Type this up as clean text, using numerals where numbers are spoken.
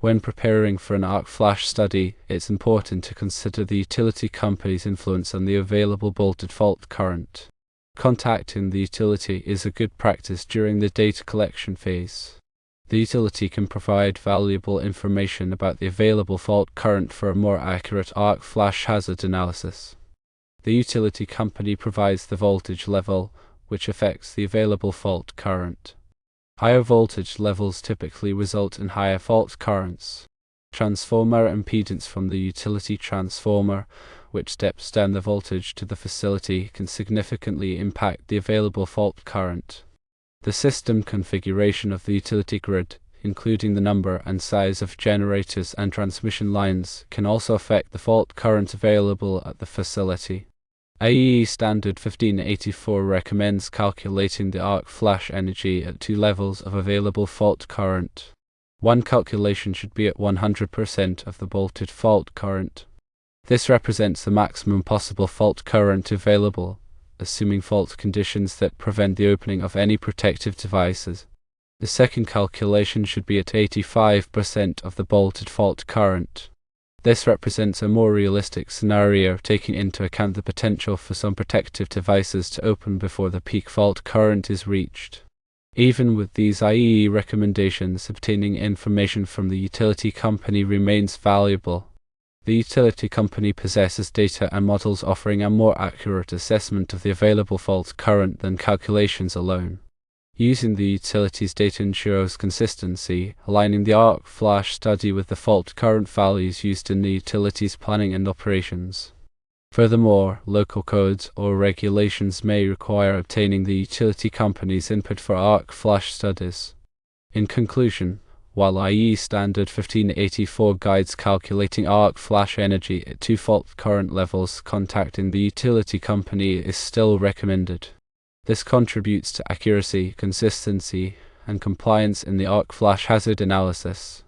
When preparing for an arc flash study, it's important to consider the utility company's influence on the available bolted fault current. Contacting the utility is a good practice during the data collection phase. The utility can provide valuable information about the available fault current for a more accurate arc flash hazard analysis. The utility company provides the voltage level, which affects the available fault current. Higher voltage levels typically result in higher fault currents. Transformer impedance from the utility transformer, which steps down the voltage to the facility, can significantly impact the available fault current. The system configuration of the utility grid, including the number and size of generators and transmission lines, can also affect the fault current available at the facility. IEEE Standard 1584 recommends calculating the arc flash energy at two levels of available fault current. One calculation should be at 100% of the bolted fault current. This represents the maximum possible fault current available, assuming fault conditions that prevent the opening of any protective devices. The second calculation should be at 85% of the bolted fault current. This represents a more realistic scenario, taking into account the potential for some protective devices to open before the peak fault current is reached. Even with these IEEE recommendations, obtaining information from the utility company remains valuable. The utility company possesses data and models offering a more accurate assessment of the available fault current than calculations alone. Using the utility's data ensures consistency, aligning the arc flash study with the fault current values used in the utility's planning and operations. Furthermore, local codes or regulations may require obtaining the utility company's input for arc flash studies. In conclusion, while IEEE Standard 1584 guides calculating arc flash energy at two fault current levels, contacting the utility company is still recommended. This contributes to accuracy, consistency, and compliance in the arc flash hazard analysis.